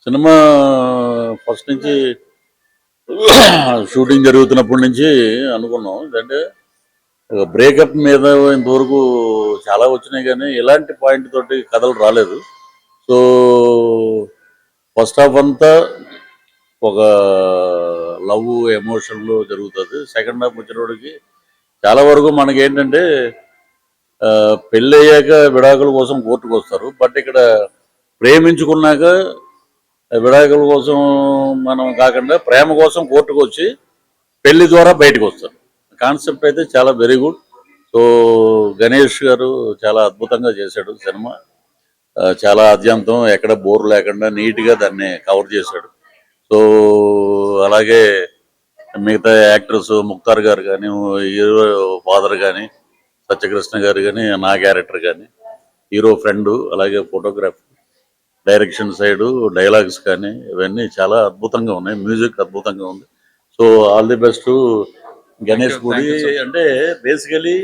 Cinema first నుంచి shooting జరుగుతున్నప్పటి నుంచి అనుకున్నాం. ఏంటంటే బ్రేకప్ మీద ఇంతవరకు చాలా వచ్చినాయి కానీ ఇలాంటి పాయింట్ తోటి కథలు రాలేదు. సో ఫస్ట్ హాఫ్ అంతా ఒక లవ్ ఎమోషన్లో జరుగుతుంది. సెకండ్ హాఫ్ వచ్చినప్పటికి చాలా వరకు మనకి ఏంటంటే పెళ్ళి అయ్యాక విడాకుల కోసం కోర్టుకు వస్తారు. బట్ ఇక్కడ ప్రేమించుకున్నాక విడాకుల కోసం మనం కాకుండా ప్రేమ కోసం కోర్టుకు వచ్చి పెళ్లి ద్వారా బయటకు వస్తారు. కాన్సెప్ట్ అయితే చాలా వెరీ గుడ్. సో గణేష్ గారు చాలా అద్భుతంగా చేశాడు సినిమా. చాలా అద్యంతం ఎక్కడ బోర్ లేకుండా నీట్గా దాన్ని కవర్ చేశాడు. సో అలాగే మిగతా యాక్టర్స్ ముక్తార్ గారు కానీ, హీరో ఫాదర్ కానీ, సత్యకృష్ణ గారు కానీ, నా క్యారెక్టర్ కానీ, హీరో ఫ్రెండ్, అలాగే ఫోటోగ్రాఫ్, డైరెక్షన్ సైడు, డైలాగ్స్ కానీ ఇవన్నీ చాలా అద్భుతంగా ఉన్నాయి. మ్యూజిక్ అద్భుతంగా ఉంది. So all the best Ganesh గుడి. అంటే బేసికలీ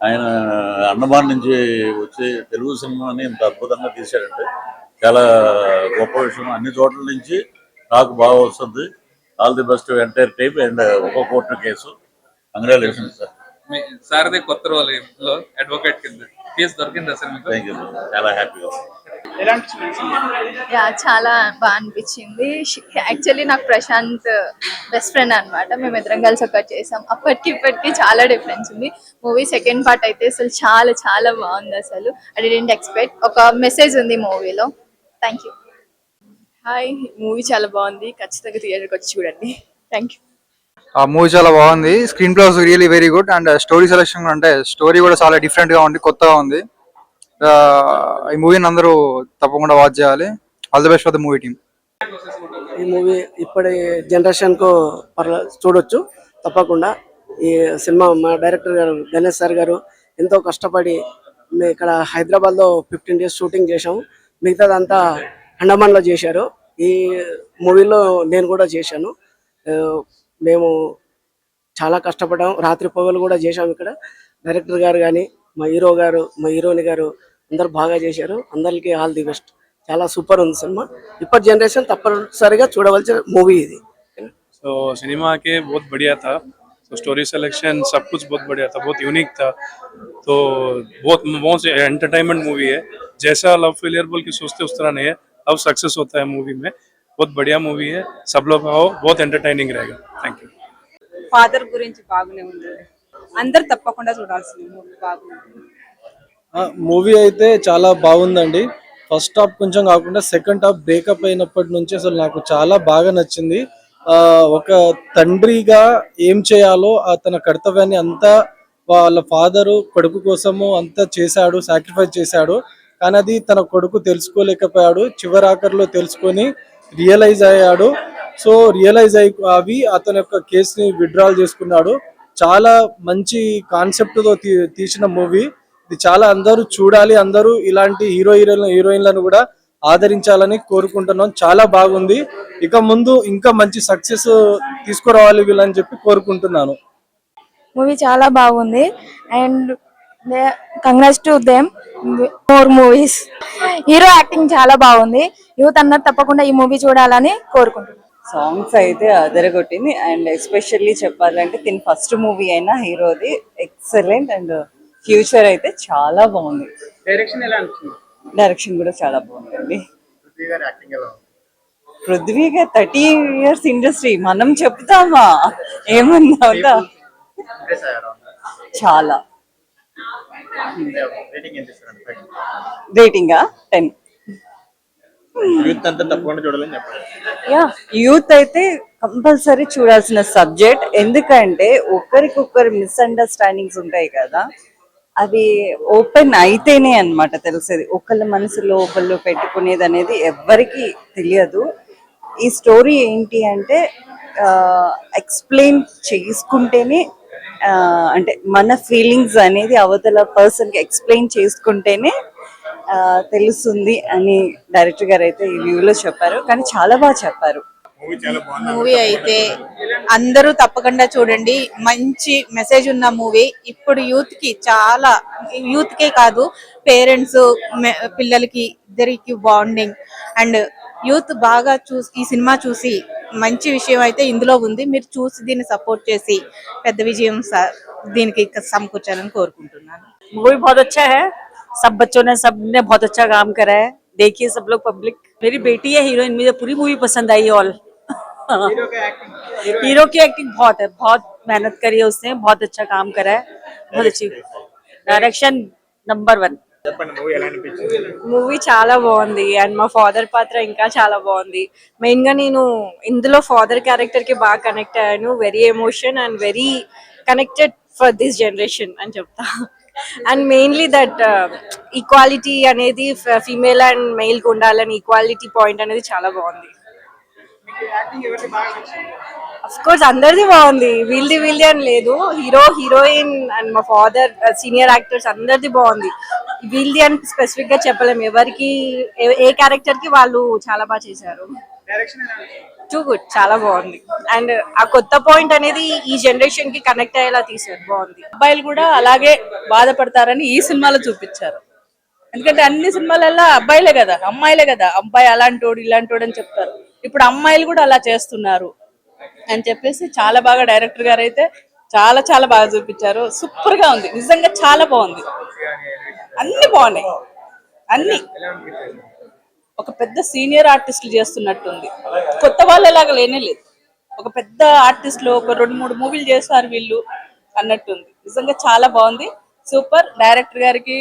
ఆయన అండమాన్ నుంచి వచ్చి తెలుగు సినిమాని ఇంత అద్భుతంగా తీశాడంటే చాలా గొప్ప విషయం. అన్ని చోట్ల నుంచి నాకు బాగా వస్తుంది. All the best entire type and ఒక court case. Congratulations sir. Sarathi కొత్త రోల్ అడ్వకేట్ కింద కేసు దొరికింది సార్ మీకు? థ్యాంక్ యూ, చాలా హ్యాపీగా. చాలా బాగా అనిపించింది. యాక్చువల్లీ నాకు ప్రశాంత్ బెస్ట్ ఫ్రెండ్ అనమాట. మేము ఇద్దరం కలిసి ఒకటి చేసాం. అప్పటికి ఇప్పటికి చాలా డిఫరెన్స్ ఉంది. మూవీ సెకండ్ పార్ట్ అయితే అసలు చాలా చాలా బాగుంది. అసలు ఐ డిడ్ంట్ ఎక్స్పెక్ట్. ఒక మెసేజ్ ఉంది మూవీలో. Thank you. హాయ్, మూవీ చాలా బాగుంది. ఖచ్చితంగా థియేటర్కి వచ్చి చూడండి. Thank you. ఆ మూవీ చాలా బాగుంది. Screen play was really very good and story selection అంటే స్టోరీ కూడా చాలా డిఫరెంట్ గా ఉంది, కొత్తగా ఉంది. ఈ మూవీని అందరూ తప్పకుండా వాచ్ చేయాలి. All the best for the movie team. ఈ మూవీ ఇప్పటి జనరేషన్ కు చూడొచ్చు తప్పకుండా. ఈ సినిమా మా డైరెక్టర్ గారు గణేష్ సార్ గారు ఎంతో కష్టపడి ఇక్కడ హైదరాబాద్ లో 15 days షూటింగ్ చేశాము. మిగతాదంతా అండమాన్లో చేశారు. ఈ మూవీలో నేను కూడా చేశాను. మేము చాలా కష్టపడ్డాం, రాత్రి పగలు కూడా చేశాము. ఇక్కడ డైరెక్టర్ గారు కానీ, మా హీరో గారు, మా హీరోయిన్ గారు అందరు బాగా చేశారు. అందరికి ఆల్ ది బెస్ట్. చాలా సూపర్ ఉంది సినిమా. ఇప్పటి జనరేషన్ తప్పనిసరిగా చూడవలసిన మూవీ ఇది. तो सिनेमा के बहुत बढ़िया था. तो स्टोरी सिलेक्शन सब कुछ बहुत बढ़िया था, बहुत यूनिक था. तो बहुत एंटरटेनमेंट मूवी है. जैसा लव फेलियर बोल के सोचते उस तरह नहीं है, अब सक्सेस होता है मूवी में. बहुत बढ़िया मूवी है. सब लोग आओ, बहुत एंटरटेनिंग रहेगा. Thank you. ఫాదర్ గురించి బాగానే ఉంది. అందరు తప్పకుండా చూడాల్సింది మూవీ. బాగుంది. మూవీ అయితే చాలా బాగుందండి. ఫస్ట్ హాఫ్ కొంచెం కాకుండా సెకండ్ హాఫ్ బ్రేకప్ అయినప్పటి నుంచి అసలు నాకు చాలా బాగా నచ్చింది. ఒక తండ్రిగా ఏం చేయాలో తన కర్తవ్యాన్ని అంతా వాళ్ళ ఫాదరు కొడుకు కోసము అంతా చేశాడు, సాక్రిఫైస్ చేశాడు. కానీ అది తన కొడుకు తెలుసుకోలేకపోయాడు. చివరాఖరిలో తెలుసుకొని రియలైజ్ అయ్యాడు. సో రియలైజ్ అవి అతని యొక్క కేసుని విత్డ్రాల్ చేసుకున్నాడు. చాలా మంచి కాన్సెప్ట్ తో తీసిన మూవీ ఇది. చాలా అందరూ చూడాలి. అందరూ ఇలాంటి హీరోయిన్లను కూడా ఆదరించాలని కోరుకుంటున్నాం. చాలా బాగుంది. ఇక ముందు ఇంకా మంచి సక్సెస్ తీసుకురావాలి వీళ్ళని చెప్పి కోరుకుంటున్నాను. మూవీ చాలా బాగుంది and congrats to them more movies. Hero acting చాలా బాగుంది. యూత్ అన్నది తప్పకుండా ఈ మూవీ చూడాలని కోరుకుంటున్నాను. సాంగ్స్ అయితే అదరగొట్టింది అండ్ ఎస్పెషల్లీ చెప్పాలంటే తిని ఫస్ట్ మూవీ అయినా హీరోది ఎక్సలెంట్ అండ్ ఫ్యూచర్ అయితే చాలా బాగుంది. డైరెక్షన్ కూడా చాలా బాగుందండి. పృథ్వీ గారు 30 years ఇండస్ట్రీ మనం చెప్తామా ఏమన్నా చాలా. రేటింగా 10. యూత్ అయితే కంపల్సరీ చూడాల్సిన సబ్జెక్ట్. ఎందుకంటే ఒకరికొకరు మిస్అండర్స్టాండింగ్స్ ఉంటాయి కదా, అవి ఓపెన్ అయితేనే అన్నమాట తెలిసేది. ఒకళ్ళ మనసులో ఒకళ్ళు పెట్టుకునేది అనేది ఎవ్వరికి తెలియదు. ఈ స్టోరీ ఏంటి అంటే ఎక్స్ప్లెయిన్ చేసుకుంటేనే, అంటే మన ఫీలింగ్స్ అనేది అవతల పర్సన్కి ఎక్స్ప్లెయిన్ చేసుకుంటేనే తెలుస్తుంది అని డైరెక్టర్ గారు అయితే ఈ వ్యూలో చెప్పారు. కానీ చాలా బాగా చెప్పారు. మూవీ అయితే అందరూ తప్పకుండా చూడండి. మంచి మెసేజ్ ఉన్న మూవీ. ఇప్పుడు యూత్ కే కాదు, పేరెంట్స్ పిల్లలకి ఇద్దరికి బాండింగ్ అండ్ యూత్ బాగా ఈ సినిమా చూసి మంచి విషయం అయితే ఇందులో ఉంది. మీరు చూసి దీన్ని సపోర్ట్ చేసి పెద్ద విజయం దీనికి సమకూర్చాలని కోరుకుంటున్నాను. मूवी बहुत अच्छा है, सब बच्चों ने सबने बहुत अच्छा काम करा है, देखिए सब लोग पब्लिक। मेरी बेटी है हीरोइन, मुझे पूरी मूवी पसंद आई ऑल। हीरो की एक्टिंग बहुत है, बहुत मेहनत करी है उसने, बहुत अच्छा काम करा है, बहुत अच्छी डायरेक्शन नंबर 1। మూవీ చాలా బాగుంది అండ్ మా ఫాదర్ పాత్ర ఇంకా చాలా బాగుంది. మెయిన్ గా నేను ఇందులో ఫాదర్ క్యారెక్టర్ కి బాగా కనెక్ట్ అయ్యాను. Very emotion and very connected for this generation అని చెప్తా. అండ్ మెయిన్లీ దట్ ఈక్వాలిటీ అనేది ఫీమేల్ అండ్ మెయిల్ కు ఉండాలని ఈక్వాలిటీ పాయింట్ అనేది చాలా బాగుంది. అఫ్ కోర్స్ అందరిది బాగుంది, వీళ్ళది అని లేదు. హీరో హీరోయిన్ అండ్ మా ఫాదర్ సీనియర్ యాక్టర్స్ అందరిది బాగుంది. వీళ్ళది అని స్పెసిఫిక్ గా చెప్పలేము. ఎవరికి ఏ క్యారెక్టర్ కి వాళ్ళు చాలా బాగా చేశారు. టూ గుడ్, చాలా బాగుంది. అండ్ ఆ కొత్త పాయింట్ అనేది ఈ జనరేషన్ కి కనెక్ట్ అయ్యేలా తీశారు, బాగుంది. అబ్బాయిలు కూడా అలాగే బాధపడతారని ఈ సినిమాలో చూపించారు. ఎందుకంటే అన్ని సినిమాలలో అబ్బాయిలే కదా, అమ్మాయిలే కదా, అబ్బాయి అలాంటోడు ఇలాంటోడు అని చెప్తారు. ఇప్పుడు అమ్మాయిలు కూడా అలా చేస్తున్నారు అని చెప్పేసి చాలా బాగా డైరెక్టర్ గారు అయితే చాలా చాలా బాగా చూపించారు. సూపర్ గా ఉంది, నిజంగా చాలా బాగుంది. అన్ని బాగున్నాయి, అన్ని ఒక పెద్ద సీనియర్ ఆర్టిస్టులు చేస్తున్నట్టుంది. కొత్త వాళ్ళు ఎలాగ లేనే లేదు, ఒక పెద్ద ఆర్టిస్టులు ఒక 2-3 మూవీలు చేస్తారు వీళ్ళు అన్నట్టుంది. నిజంగా చాలా బాగుంది. సూపర్. డైరెక్టర్ గారికి,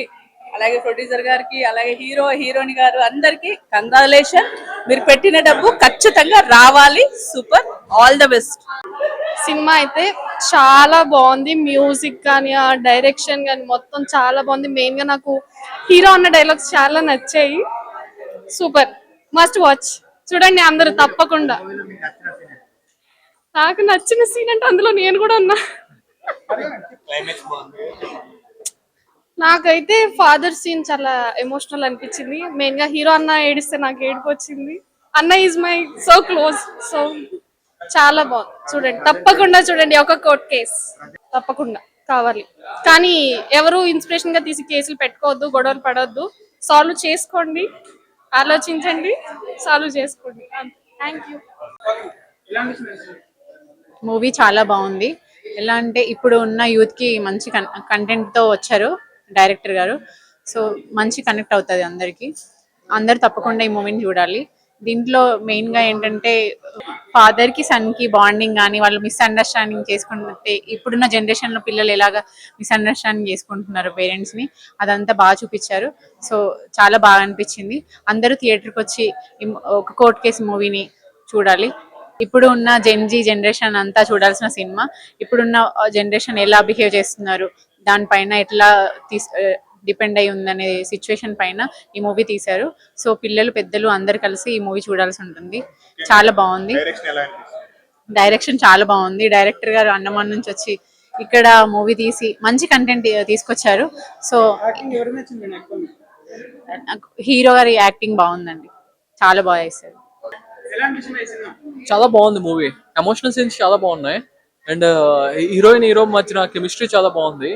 అలాగే ప్రొడ్యూసర్ గారికి, అలాగే హీరో హీరోయిన్ గారు అందరికి కంగ్రాచులేషన్. మీరు పెట్టిన డబ్బు ఖచ్చితంగా రావాలి. Super, all the best. Cinema అయితే చాలా బాగుంది. మ్యూజిక్ కానీ ఆ డైరెక్షన్ కానీ మొత్తం చాలా బాగుంది. మెయిన్ గా నాకు హీరో అన్న డైలాగ్స్ చాలా నచ్చాయి. Super, must watch. చూడండి అందరూ తప్పకుండా. నాకు నచ్చిన సీన్ అంటే అందులో నేను కూడా ఉన్నా. నాకైతే ఫాదర్ సీన్ చాలా ఎమోషనల్ అనిపించింది. మెయిన్ గా హీరో అన్న ఏడిస్తే నాకు ఏడుపు వచ్చింది. అన్న is my so close. So చాలా బాగుంది, చూడండి తప్పకుండా చూడండి. ఒక కోర్ట్ కేస్ తప్పకుండా కావాలి, కానీ ఎవరు ఇన్స్పిరేషన్ గా తీసి కేసులు పెట్టుకోవద్దు, గొడవలు పడవద్దు. సాల్వ్ చేసుకోండి, ఆలోచించండి, సాల్వ్ చేసుకోండి. Thank you. మూవీ చాలా బాగుంది. ఎలా అంటే ఇప్పుడు ఉన్న యూత్ కి మంచి కంటెంట్ తో వచ్చారు డైరెక్టర్ గారు. సో మంచి కనెక్ట్ అవుతుంది అందరికి. అందరు తప్పకుండా ఈ మూవీని చూడాలి. దీంట్లో మెయిన్ గా ఏంటంటే ఫాదర్ కి సన్ కి బాండింగ్ కానీ, వాళ్ళు మిస్అండర్స్టాండింగ్ చేసుకుంటే ఇప్పుడున్న జనరేషన్ లో పిల్లలు ఎలాగా మిస్అండర్స్టాండింగ్ చేసుకుంటున్నారు పేరెంట్స్ ని, అదంతా బాగా చూపించారు. సో చాలా బాగా అనిపించింది. అందరూ థియేటర్కి వచ్చి ఒక కోర్ట్ కేసు మూవీని చూడాలి. ఇప్పుడు ఉన్న జెన్జీ జనరేషన్ అంతా చూడాల్సిన సినిమా. ఇప్పుడున్న జనరేషన్ ఎలా బిహేవ్ చేస్తున్నారు, దానిపైన ఎట్లా డిపెండ్ అయి ఉందనే సిచ్యువేషన్ పైన ఈ మూవీ తీశారు. సో పిల్లలు పెద్దలు అందరు కలిసి ఈ మూవీ చూడాల్సి ఉంటుంది. చాలా బాగుంది, డైరెక్షన్ చాలా బాగుంది. డైరెక్టర్ గారు అండమాన్ నుంచి వచ్చి ఇక్కడ మూవీ తీసి మంచి కంటెంట్ తీసుకొచ్చారు. సో హీరో గారి యాక్టింగ్ బాగుందండి, చాలా బాగా చేశారు. చాలా బాగుంది మూవీ. ఎమోషనల్ సీన్స్ చాలా బాగున్నాయి అండ్ హీరోయిన్ హీరో మధ్యన కెమిస్ట్రీ చాలా బాగుంది.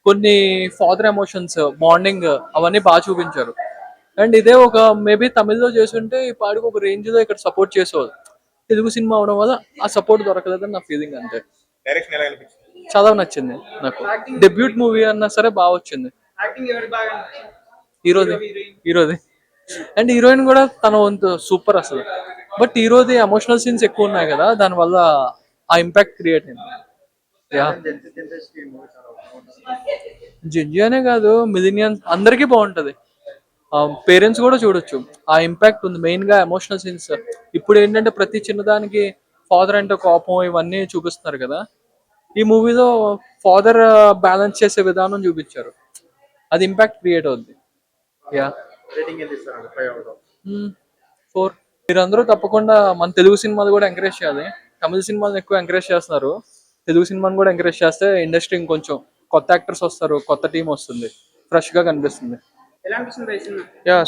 కొన్ని ఫాదర్ ఎమోషన్స్, బాండింగ్ అవన్నీ బాగా చూపించారు. అండ్ ఇదే ఒక మేబీ తమిళ్లో చేస్తుంటే ఈ పాడికి ఒక రేంజ్ లో ఇక్కడ సపోర్ట్ చేసేవాళ్ళు. తెలుగు సినిమా అవడం వల్ల ఆ సపోర్ట్ దొరకలేదని నా ఫీలింగ్. అంతే. చాలా నచ్చింది నాకు. డెబ్యూట్ మూవీ అన్నా సరే బాగా వచ్చింది. హీరోది అండ్ హీరోయిన్ కూడా తన వంతు సూపర్ అసలు. బట్ హీరోది ఎమోషనల్ సీన్స్ ఎక్కువ ఉన్నాయి కదా, దానివల్ల ఆ ఇంపాక్ట్ క్రియేట్ అయింది. జడ్జి అనే కాదు, మిలీనియన్స్ అందరికీ బాగుంటది. పేరెంట్స్ కూడా చూడొచ్చు. ఆ ఇంపాక్ట్ ఉంది. మెయిన్ గా ఎమోషనల్ సీన్స్. ఇప్పుడు ఏంటంటే ప్రతి చిన్నదానికి ఫాదర్ అంటే కోపం ఇవన్నీ చూపిస్తున్నారు కదా, ఈ మూవీలో ఫాదర్ బ్యాలెన్స్ చేసే విధానం చూపించారు. అది ఇంపాక్ట్ క్రియేట్ అవుద్ది. 4. మీరందరూ తప్పకుండా మన తెలుగు సినిమాలు కూడా ఎంకరేజ్ చేయాలి. తమిళ సినిమాలను ఎక్కువ ఎంకరేజ్ చేస్తున్నారు, తెలుగు సినిమాని కూడా ఎంకరేజ్ చేస్తే ఇండస్ట్రీ ఇంకొంచెం కొత్త యాక్టర్స్ వస్తారు, కొత్త టీం వస్తుంది, ఫ్రెష్ గా కనిపిస్తుంది.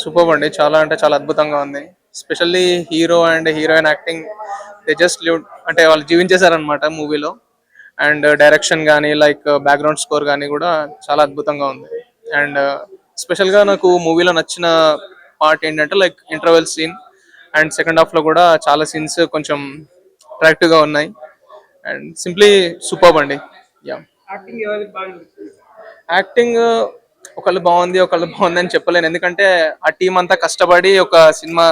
సూపర్ అండి, చాలా అంటే చాలా అద్భుతంగా ఉంది. Specially hero and heroine acting they just live అంటే వాళ్ళు జీవించేశారనమాట మూవీలో. అండ్ డైరెక్షన్ కానీ లైక్ బ్యాక్గ్రౌండ్ స్కోర్ కానీ కూడా చాలా అద్భుతంగా ఉంది. అండ్ స్పెషల్గా నాకు మూవీలో నచ్చిన పార్ట్ ఏంటంటే like interval scene and second హాఫ్లో కూడా చాలా సీన్స్ కొంచెం అట్రాక్టివ్గా ఉన్నాయి. అండ్ సింప్లీ సూపర్బ్ అండి. యా, యాక్టింగ్ ఒకళ్ళు బాగుంది ఒకళ్ళు బాగుంది అని చెప్పలేను, ఎందుకంటే ఆ టీం అంతా కష్టపడి ఒక సినిమా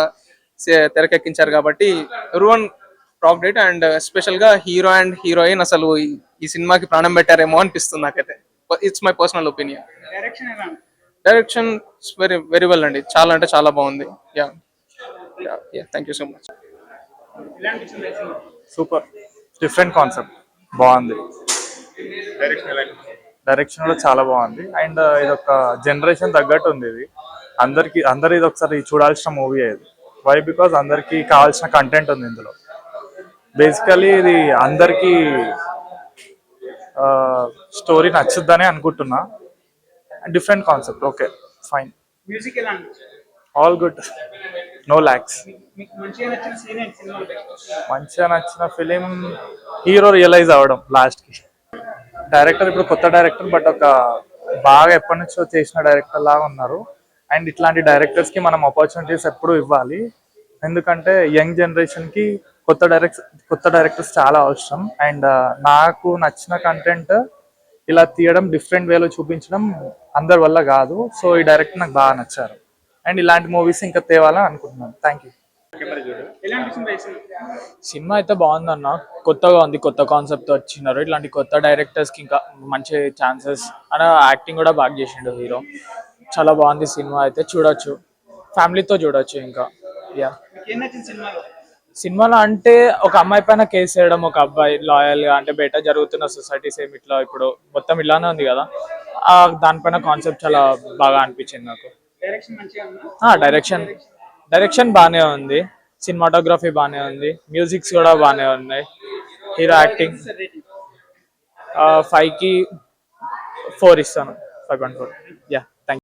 తెరకెక్కించారు కాబట్టి everyone rocked it. And special గా హీరో అండ్ హీరోయిన్ అసలు ఈ సినిమాకి ప్రాణం పెట్టారేమో అనిపిస్తుంది నాకైతే. It's my personal opinion. Direction very very well అండి, చాలా అంటే చాలా బాగుంది. Yeah yeah, thank you so much. Super, different concept, బాగుంది. డైరెక్షన్ కూడా చాలా బాగుంది. అండ్ ఇది ఒక జనరేషన్ తగ్గట్టు ఉంది. ఇది అందరు ఇది ఒకసారి చూడాల్సిన మూవీ ఇది. వై బికాజ్ అందరికి కావాల్సిన కంటెంట్ ఉంది ఇందులో. బేసికలీ ఇది అందరికి స్టోరీ నచ్చుద్దని అనుకుంటున్నా. Different concept, okay fine. All good, no lacks. మంచిగా నచ్చిన ఫిలిం హీరో రియలైజ్ అవ్వడం లాస్ట్కి. డైరెక్టర్ ఇప్పుడు కొత్త డైరెక్టర్, బట్ ఒక బాగా ఎప్పటి నుంచో చేసిన డైరెక్టర్ లాగా ఉన్నారు. అండ్ ఇట్లాంటి డైరెక్టర్స్కి మనం ఆపర్చునిటీస్ ఎప్పుడు ఇవ్వాలి, ఎందుకంటే యంగ్ జనరేషన్కి కొత్త డైరెక్టర్స్ చాలా అవసరం. అండ్ నాకు నచ్చిన కంటెంట్ ఇలా తీయడం, డిఫరెంట్ వేలో చూపించడం అందరి వల్ల కాదు. సో ఈ డైరెక్టర్ నాకు బాగా నచ్చారు. అండ్ ఇలాంటి మూవీస్ ఇంకా తేవాలని అనుకుంటున్నాను. Thank you. సినిమా అయితే బాగుందన్న, కొత్తగా ఉంది, కొత్త కాన్సెప్ట్ వచ్చినారు. ఇట్లాంటి కొత్త డైరెక్టర్స్కి ఇంకా మంచి ఛాన్సెస్. అన్న యాక్టింగ్ కూడా బాగా చేసిండు హీరో. చాలా బాగుంది సినిమా అయితే, చూడొచ్చు, ఫ్యామిలీతో చూడొచ్చు. ఇంకా యా, సినిమాలో అంటే ఒక అమ్మాయి పైన కేసు వేయడం, ఒక అబ్బాయి లాయల్గా, అంటే బయట జరుగుతున్న సొసైటీ సేమ్ ఇట్లా ఇప్పుడు మొత్తం ఇలానే ఉంది కదా, దానిపైన కాన్సెప్ట్ చాలా బాగా అనిపించింది నాకు. డైరెక్షన్ బాగానే ఉంది, సినిమాటోగ్రఫీ బాగానే ఉంది, మ్యూజిక్స్ కూడా బాగానే ఉన్నాయి. హీరో యాక్టింగ్ 5కి 4 ఇస్తాను, 5.4. యా.